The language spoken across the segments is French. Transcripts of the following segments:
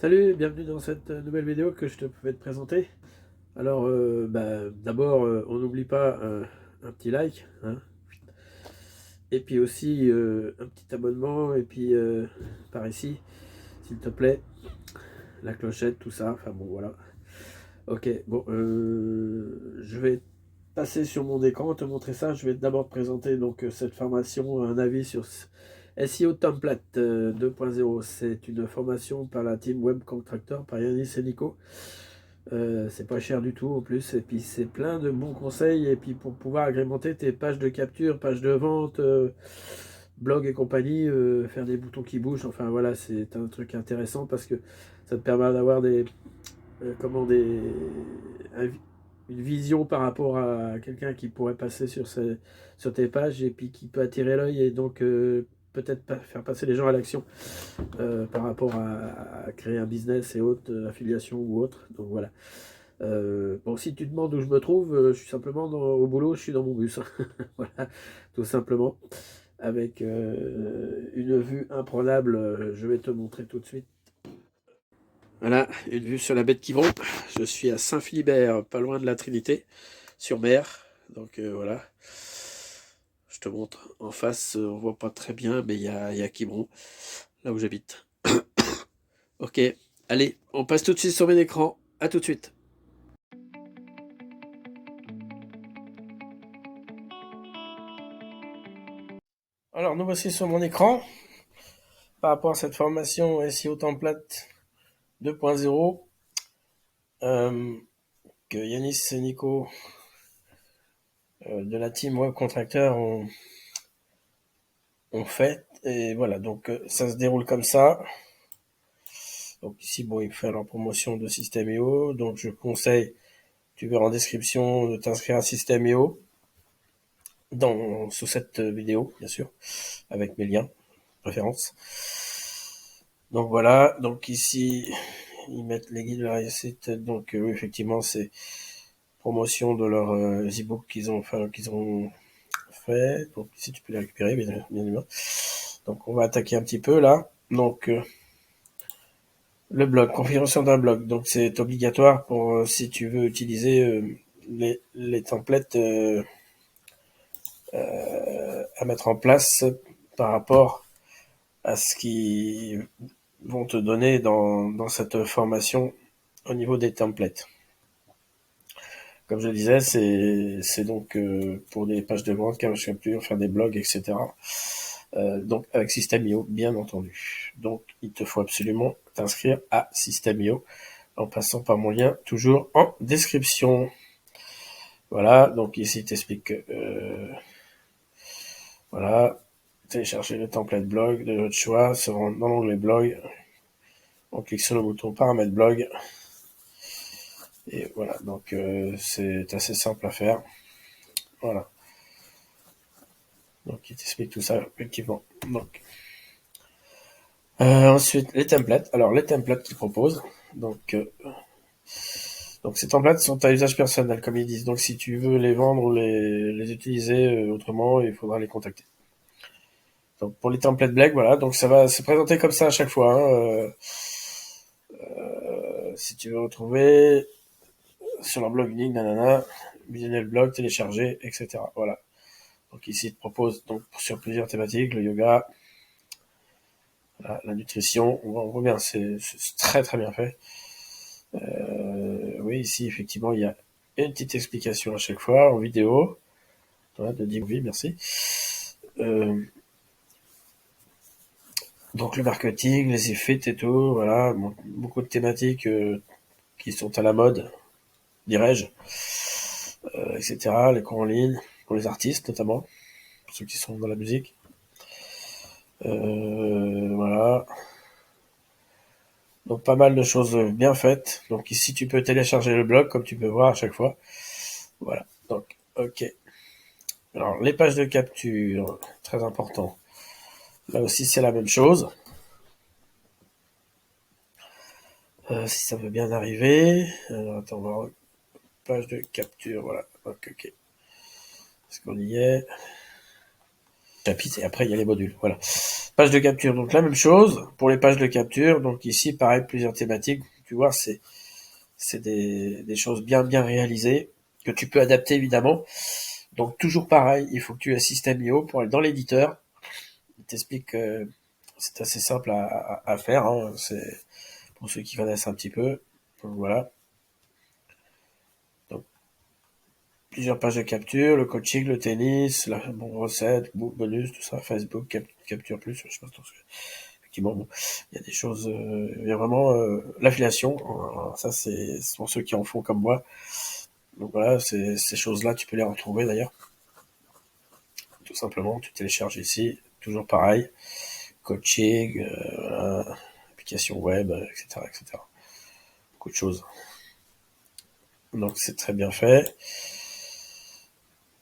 Salut, bienvenue dans cette nouvelle vidéo que je vais te présenter. Alors, d'abord, on n'oublie pas un petit like, hein, et puis aussi un petit abonnement, et puis par ici, s'il te plaît, la clochette, tout ça, enfin bon, voilà. Ok, bon, je vais passer sur mon écran, te montrer ça. Je vais d'abord te présenter donc cette formation, un avis sur SEO Template 2.0. C'est une formation par la team Web Contractor, par Yanis et Nico. C'est pas cher du tout en plus, et puis c'est plein de bons conseils, et puis pour pouvoir agrémenter tes pages de capture, pages de vente, blog et compagnie, faire des boutons qui bougent, enfin voilà, c'est un truc intéressant parce que ça te permet d'avoir un- une vision par rapport à quelqu'un qui pourrait passer sur tes pages, et puis qui peut attirer l'œil, et donc peut-être faire passer les gens à l'action par rapport à créer un business et autres, affiliation ou autre. Donc voilà. Bon, si tu te demandes où je me trouve, je suis simplement au boulot, je suis dans mon bus. Voilà, tout simplement. Avec une vue imprenable, je vais te montrer tout de suite. Voilà, une vue sur la baie de Quiberon. Je suis à Saint-Philibert, pas loin de la Trinité, sur mer. Donc voilà. Je te montre en face, on voit pas très bien, mais il y a Quiberon, là où j'habite. Ok, allez, on passe tout de suite sur mon écran. À tout de suite. Alors, nous voici sur mon écran par rapport à cette formation SEO Template 2.0 que Yanis et Nico de la team Web Contractor ont fait. Et voilà, donc ça se déroule comme ça. Donc ici, bon, il fait leur promotion de System.io. Donc je conseille, tu verras en description, de t'inscrire à System.io sous cette vidéo, bien sûr, avec mes liens, préférence. Donc voilà, donc ici, ils mettent les guides de la réussite. Donc oui, effectivement, c'est promotion de leur e-book qu'ils ont fait. Donc ici, tu peux les récupérer, bien évidemment. Donc on va attaquer un petit peu là. Donc le blog, configuration d'un blog. Donc c'est obligatoire pour si tu veux utiliser les templates à mettre en place par rapport à ce qu'ils vont te donner dans cette formation au niveau des templates. Comme je le disais, c'est donc pour des pages de vente, cache capture, faire des blogs, etc. Donc avec System.io, bien entendu. Donc il te faut absolument t'inscrire à System.io en passant par mon lien toujours en description. Voilà, donc ici il t'explique voilà, télécharger le template blog de votre choix, se rendre dans l'onglet blog, on clique sur le bouton paramètres blog, et voilà, donc c'est assez simple à faire. Voilà, donc il t'explique tout ça effectivement. Donc ensuite les templates. Alors les templates qu'il propose, donc ces templates sont à usage personnel, comme ils disent. Donc si tu veux les vendre ou les utiliser autrement, il faudra les contacter. Donc pour les templates black, voilà, donc ça va se présenter comme ça à chaque fois, hein. Si tu veux retrouver sur leur blog unique, nanana, visionner le blog, télécharger, etc. Voilà. Donc ici, il te propose donc sur plusieurs thématiques, le yoga, la nutrition, on voit bien, c'est très très bien fait. Oui, ici, effectivement, il y a une petite explication à chaque fois en vidéo. Voilà, de dire oui, merci. Euh, donc le marketing, les effets et tout, voilà, bon, beaucoup de thématiques qui sont à la mode, dirais-je, etc. Les cours en ligne, pour les artistes notamment, pour ceux qui sont dans la musique. Voilà. Donc pas mal de choses bien faites. Donc ici tu peux télécharger le blog comme tu peux voir à chaque fois. Voilà. Donc ok. Alors les pages de capture, très important. Là aussi c'est la même chose. Si ça veut bien arriver. Alors attends, on va voir. Page de capture, voilà. Donc, ok. Est-ce qu'on y est? chapitre et après il y a les modules. Voilà. Page de capture, donc la même chose pour les pages de capture. Donc ici, pareil, plusieurs thématiques. Tu vois, c'est des choses bien réalisées que tu peux adapter évidemment. Donc toujours pareil, il faut que tu aies System.io pour aller dans l'éditeur. Il t'explique que c'est assez simple à faire. Hein. C'est pour ceux qui connaissent un petit peu. Donc voilà. Donc plusieurs pages de capture, le coaching, le tennis, la recette, bonus, tout ça, Facebook, capture plus, je pense que effectivement, bon, il y a des choses, il y a vraiment l'affiliation. Alors, ça, c'est pour ceux qui en font comme moi. Donc voilà, ces choses-là, tu peux les retrouver d'ailleurs. Tout simplement, tu télécharges ici, toujours pareil, coaching, voilà, application web, etc., etc. Beaucoup de choses. Donc c'est très bien fait.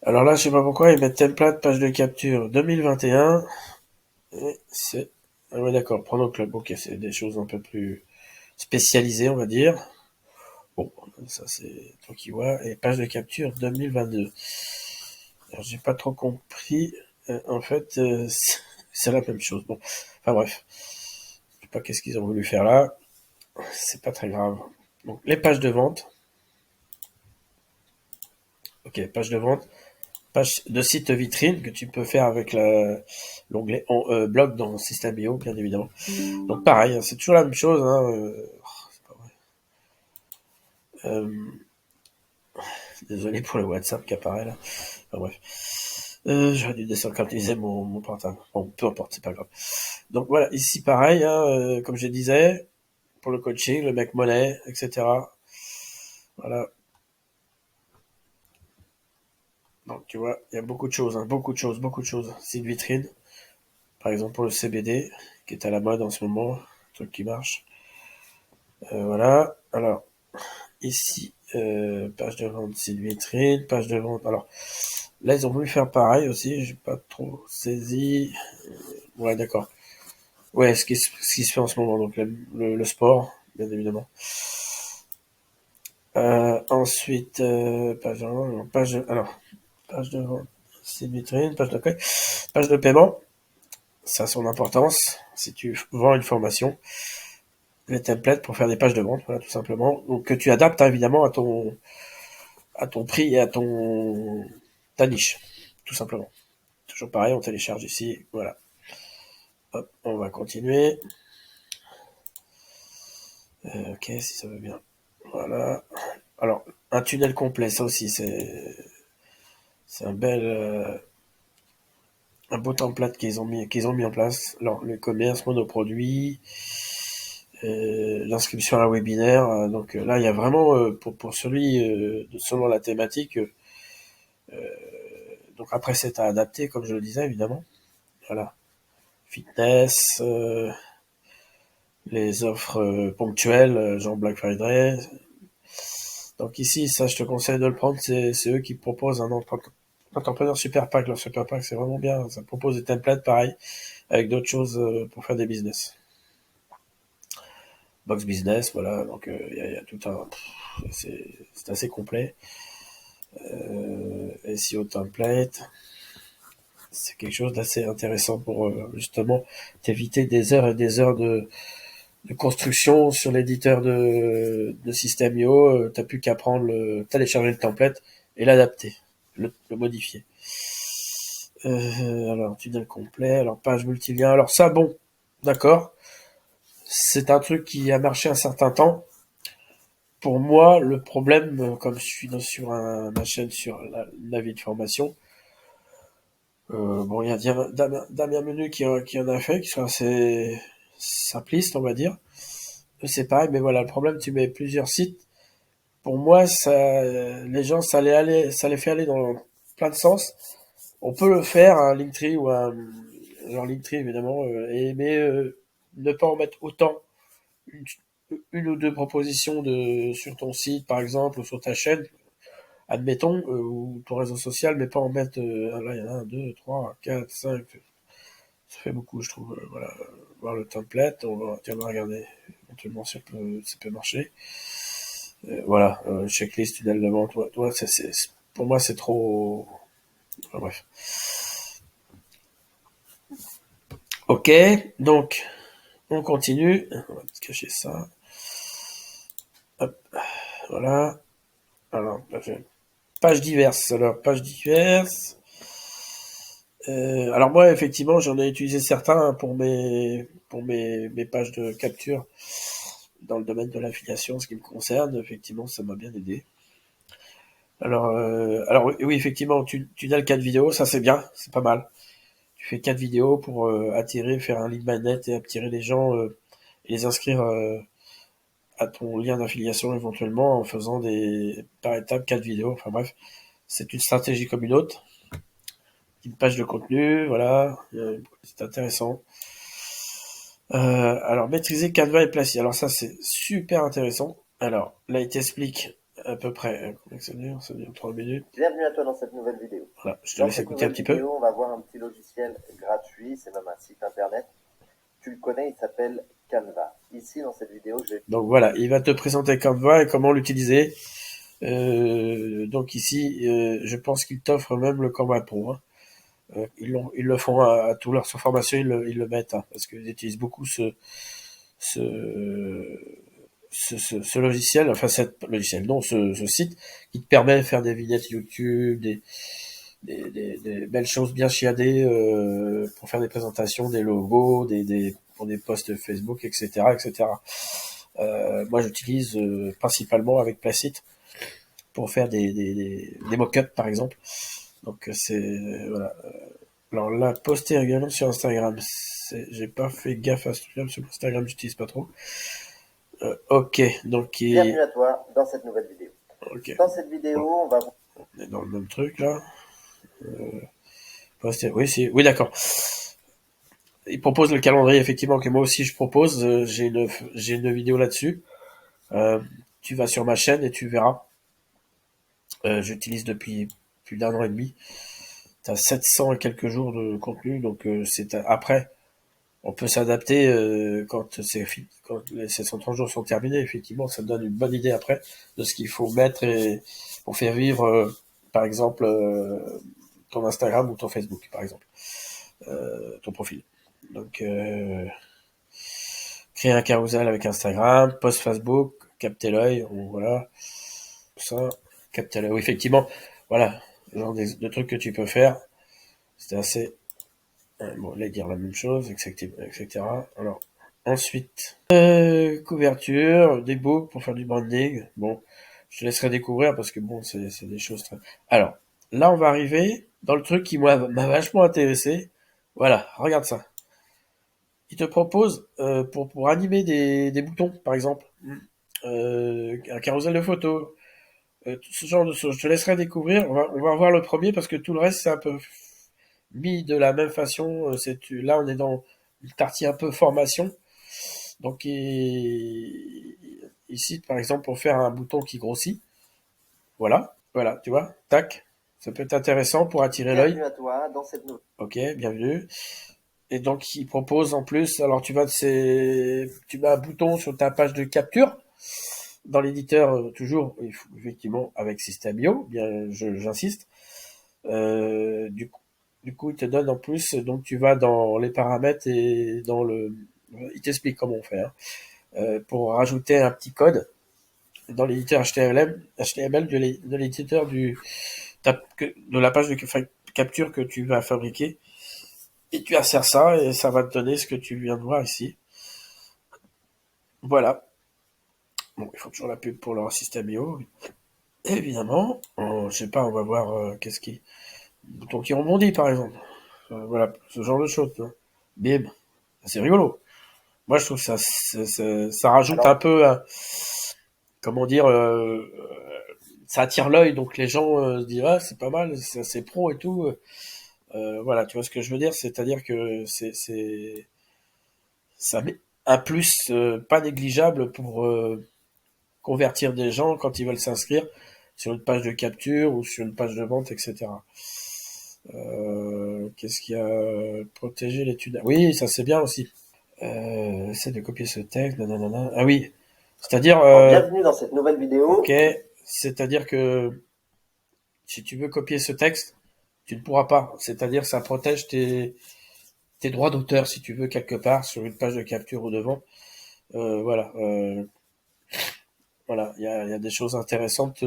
Alors là, je sais pas pourquoi, ils mettent template, page de capture 2021. Et c'est... Ah ouais, d'accord, Prono Club. Ok, c'est des choses un peu plus spécialisées, on va dire. Bon, ça c'est toi qui vois. Et page de capture 2022. Alors j'ai pas trop compris. En fait, c'est la même chose. Bon, enfin bref. Je sais pas qu'est-ce qu'ils ont voulu faire là. C'est pas très grave. Donc les pages de vente. Ok, page de vente. Page de site vitrine que tu peux faire avec l'onglet blog dans System.io, bien évidemment. Donc pareil, hein, c'est toujours la même chose. Hein, c'est pas vrai. Désolé pour le WhatsApp qui apparaît là. Enfin bref. J'aurais dû désynchronisiser mon portable. Bon, peu importe, c'est pas grave. Donc voilà, ici pareil, hein, comme je disais, pour le coaching, le mec monnaie, etc. Voilà. Donc tu vois, il y a beaucoup de choses, hein, beaucoup de choses, beaucoup de choses. Site vitrine, par exemple pour le CBD, qui est à la mode en ce moment, truc qui marche. Voilà. Alors, ici, page de vente, site vitrine, page de vente. Alors, là, ils ont voulu faire pareil aussi, j'ai pas trop saisi. Ouais, d'accord. Ouais, ce qui se fait en ce moment, donc le sport, bien évidemment. Ensuite, page de vente, page de vente, site vitrine, page d'accueil, page de paiement. Ça a son importance. Si tu vends une formation, les templates pour faire des pages de vente, voilà, tout simplement. Donc, que tu adaptes, hein, évidemment, à ton prix et à ta niche, tout simplement. Toujours pareil, on télécharge ici, voilà. Hop, on va continuer. Ok, si ça veut bien. Voilà. Alors, un tunnel complet, ça aussi, c'est un beau template qu'ils ont mis en place. Alors, le commerce, monoproduit, l'inscription à un webinaire. Donc là, il y a vraiment, pour celui, selon la thématique, donc après, c'est à adapter, comme je le disais, évidemment. Voilà. Fitness, les offres ponctuelles, genre Black Friday. Donc ici, ça, je te conseille de le prendre. C'est eux qui proposent un entrepreneur super pack. Leur super pack, c'est vraiment bien. Ça propose des templates pareil, avec d'autres choses pour faire des business. Box business, voilà. Donc y a tout un, c'est assez complet. SEO template, c'est quelque chose d'assez intéressant pour justement t'éviter des heures et des heures de construction sur l'éditeur de System.io. T'as plus qu'à prendre télécharger le template et l'adapter, le modifier. Alors, tunnel complet, alors page multilien. Alors ça, bon, d'accord. C'est un truc qui a marché un certain temps. Pour moi, le problème, comme je suis sur ma chaîne sur la vie de formation, bon, il y a Damien Menu qui en a fait, qui sont assez simplistes, on va dire. C'est pareil, mais voilà, le problème, tu mets plusieurs sites. Pour moi, les gens, ça les fait aller dans plein de sens. On peut le faire, un Linktree ou genre Linktree évidemment, mais ne pas en mettre autant, une, une ou deux propositions sur ton site par exemple ou sur ta chaîne, admettons, ou ton réseau social, mais pas en mettre, là il y en a un, deux, trois, quatre, cinq, ça fait beaucoup je trouve, voilà, voir le template, tiens, on va regarder, éventuellement ça peut marcher. Voilà, checklist, tunnel de vente, pour moi c'est trop, enfin, bref. Ok, donc on continue. On va cacher ça. Hop, voilà. Alors, page diverses. Alors, page diverses. Alors moi, effectivement, j'en ai utilisé certains pour mes pages de capture dans le domaine de l'affiliation, ce qui me concerne. Effectivement, ça m'a bien aidé. Alors oui, effectivement, tunnel 4 vidéos, ça c'est bien, c'est pas mal. Tu fais 4 vidéos pour attirer, faire un lead magnet et attirer les gens et les inscrire à ton lien d'affiliation éventuellement en faisant par étape 4 vidéos. Enfin bref, c'est une stratégie comme une autre. Une page de contenu, voilà, c'est intéressant. Alors, maîtriser Canva et Placy. Alors ça, c'est super intéressant. Alors, là, il t'explique à peu près. Ça dure 3 minutes. Bienvenue à toi dans cette nouvelle vidéo. Voilà, je te Dans laisse cette écouter un nouvelle petit vidéo, peu. on va voir un petit logiciel gratuit, c'est même un site internet. Tu le connais, il s'appelle Canva. Ici, dans cette vidéo, je vais... Donc voilà, il va te présenter Canva et comment l'utiliser. Donc ici, je pense qu'il t'offre même le Canva Pro. Hein. Ils le font à tous leurs formations, ils le mettent, hein, parce qu'ils utilisent beaucoup ce, ce logiciel, enfin ce site qui te permet de faire des vignettes YouTube, des belles choses bien chiadées pour faire des présentations, des logos, pour des posts Facebook, etc., etc. Moi, j'utilise principalement avec Placeit pour faire des mock-ups, par exemple. Donc, voilà. Alors là, poster régulièrement sur Instagram. J'ai pas fait gaffe à ce truc-là, parce que Instagram, j'utilise pas trop. Ok, donc Bienvenue à toi dans cette nouvelle vidéo. ok. Dans cette vidéo, Bon, on va... on est dans le même truc là. Poster, oui, d'accord. Il propose le calendrier, effectivement, que moi aussi je propose. J'ai une vidéo là-dessus. Tu vas sur ma chaîne et tu verras. J'utilise depuis plus d'un an et demi. T'as 700 et quelques jours de contenu, donc après, on peut s'adapter quand les 730 jours sont terminés. Effectivement, ça donne une bonne idée après de ce qu'il faut mettre et pour faire vivre, par exemple, ton Instagram ou ton Facebook, par exemple, ton profil. Donc, créer un carousel avec Instagram, post Facebook, capter l'œil, voilà, ça, capter l'œil. Oui, effectivement, voilà, genre de trucs que tu peux faire. C'était assez, bon, là, dire la même chose, etc. Alors, ensuite, couverture, des books pour faire du branding. Bon, je te laisserai découvrir parce que bon, c'est des choses très... Alors, là, on va arriver dans le truc qui, moi, m'a vachement intéressé. Voilà, regarde ça. Il te propose, pour animer des boutons, par exemple, un carrousel de photos, ce genre de choses. Je te laisserai découvrir. On va voir le premier parce que tout le reste, c'est un peu mis de la même façon. Là, on est dans une partie un peu formation. Donc, ici, par exemple, pour faire un bouton qui grossit, voilà, tu vois, tac, ça peut être intéressant pour attirer l'œil. Bienvenue à toi dans cette nouvelle... Ok, bienvenue. Et donc, il propose en plus, alors tu mets un bouton sur ta page de capture. Dans l'éditeur, toujours, il faut, effectivement, avec System.io, bien, j'insiste. Du coup, il te donne en plus, donc tu vas dans les paramètres et il t'explique comment on fait, hein. Pour rajouter un petit code dans l'éditeur HTML de l'éditeur de la page de capture que tu vas fabriquer. Et tu insères ça et ça va te donner ce que tu viens de voir ici. Voilà. Bon, il faut toujours la pub pour leur système IO. Évidemment. Je sais pas, on va voir qu'est-ce qui... Bouton qui rebondit, par exemple. Voilà, ce genre de choses. Tu vois. Bim. C'est rigolo. Moi, je trouve que ça rajoute un Alors, peu, comment dire, ça attire l'œil, donc les gens se disent, ah, c'est pas mal, c'est pro et tout. Voilà, tu vois ce que je veux dire? C'est-à-dire que ça met un plus pas négligeable pour convertir des gens quand ils veulent s'inscrire sur une page de capture ou sur une page de vente, etc. Qu'est-ce qu'il y a? Protéger l'étude. Oui, ça c'est bien aussi. Essaie de copier ce texte. Nanana. Ah oui, c'est-à-dire, alors, bienvenue dans cette nouvelle vidéo. ok, c'est-à-dire que si tu veux copier ce texte, tu ne pourras pas. C'est-à-dire, ça protège tes droits d'auteur, si tu veux, quelque part, sur une page de capture ou de vente. Voilà, voilà, il y a des choses intéressantes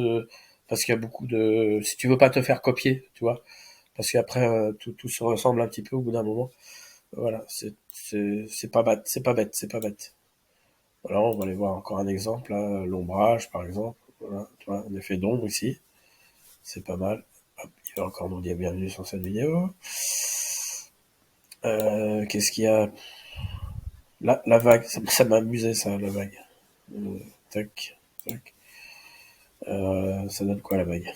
parce qu'il y a beaucoup de... Si tu veux pas te faire copier, tu vois, parce qu'après, tout se ressemble un petit peu au bout d'un moment. Voilà, c'est pas bête, c'est pas bête, c'est pas bête. Voilà, on va aller voir encore un exemple, là, l'ombrage, par exemple. Voilà, tu vois, un effet d'ombre ici, c'est pas mal. Hop, il va encore nous dire bienvenue sur cette vidéo. Qu'est-ce qu'il y a? La vague, ça m'amusait ça, la vague. Tac, tac. Ça donne quoi la vague?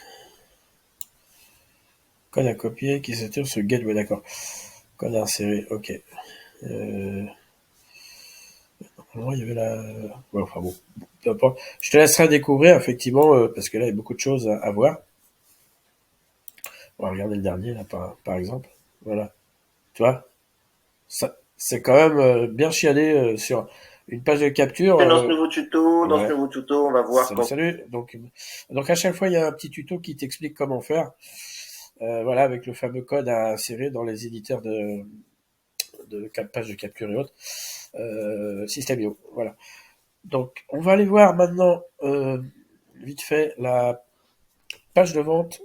Code à copier qui se tire sur Gateway, d'accord. Code à insérer, ok. Normalement, il y avait la... Ouais, enfin bon, peu importe. Je te laisserai découvrir, effectivement, parce que là, il y a beaucoup de choses à voir. On va regarder le dernier, là, par exemple. Voilà. Tu vois, ça, c'est quand même bien chialé sur une page de capture. Dans ce nouveau tuto, Ouais. on va voir Salut, salut. Donc à chaque fois, il y a un petit tuto qui t'explique comment faire. Voilà, avec le fameux code à insérer dans les éditeurs de pages de capture et autres. System.io. Voilà. Donc, on va aller voir maintenant, vite fait, la page de vente,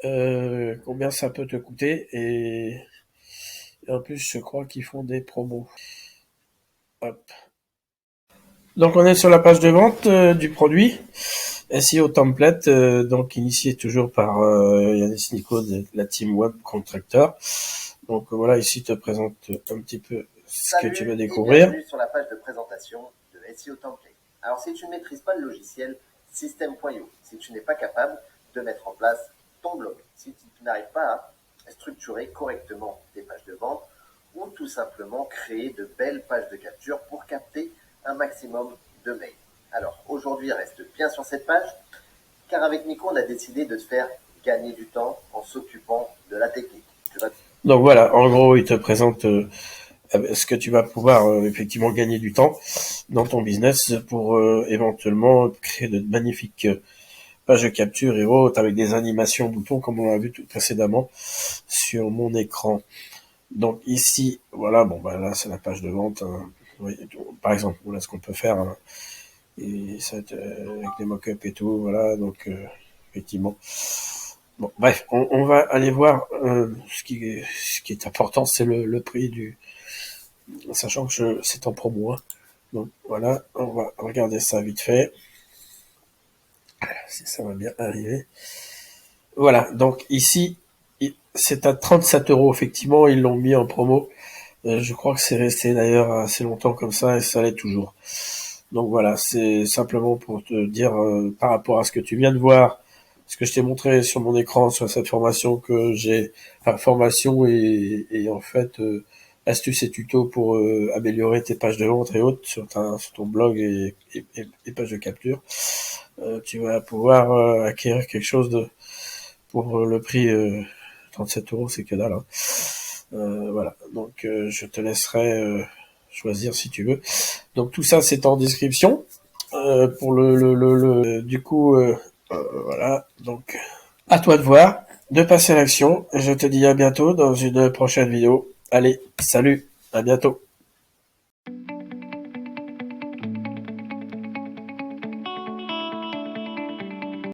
combien ça peut te coûter, et en plus, je crois qu'ils font des promos. Hop. Donc, on est sur la page de vente du produit, SEO Template, donc initié toujours par Yanis Nico de la team Web Contractor. Donc voilà, ici, je te présente un petit peu ce que tu vas découvrir. Bienvenue sur la page de présentation de SEO Template. Alors, si tu ne maîtrises pas le logiciel System.io, si tu n'es pas capable de mettre en place ton blog, si tu n'arrives pas à structurer correctement tes pages de vente ou tout simplement créer de belles pages de capture pour capter un maximum de mails. Alors, aujourd'hui, reste bien sur cette page, car avec Nico, on a décidé de te faire gagner du temps en s'occupant de la technique. Donc voilà, en gros, il te présente ce que tu vas pouvoir effectivement gagner du temps dans ton business pour éventuellement créer de magnifiques pages de capture et autres avec des animations boutons comme on l'a vu tout précédemment sur mon écran. Donc ici, voilà, bon bah là c'est la page de vente. Hein. Oui, par exemple, voilà ce qu'on peut faire. Hein. Et ça, avec les mock-ups et tout, voilà, donc effectivement. Bon, bref, on va aller voir ce qui est important, c'est le prix du... Sachant que c'est en promo. Hein. Donc voilà, on va regarder ça vite fait. Si ça va bien arriver. Voilà, donc ici, c'est à 37 €, effectivement, ils l'ont mis en promo. Je crois que c'est resté d'ailleurs assez longtemps comme ça et ça l'est toujours. Donc voilà, c'est simplement pour te dire par rapport à ce que tu viens de voir, ce que je t'ai montré sur mon écran sur cette formation que j'ai, enfin formation et en fait astuces et tutos pour améliorer tes pages de vente et autres sur ton blog et pages de capture. Tu vas pouvoir acquérir quelque chose pour le prix 37 €, c'est que dalle. Hein. Voilà, donc je te laisserai choisir si tu veux. Donc tout ça c'est en description. Pour du coup, voilà. Donc à toi de voir, de passer à l'action. Je te dis à bientôt dans une prochaine vidéo. Allez, salut, à bientôt.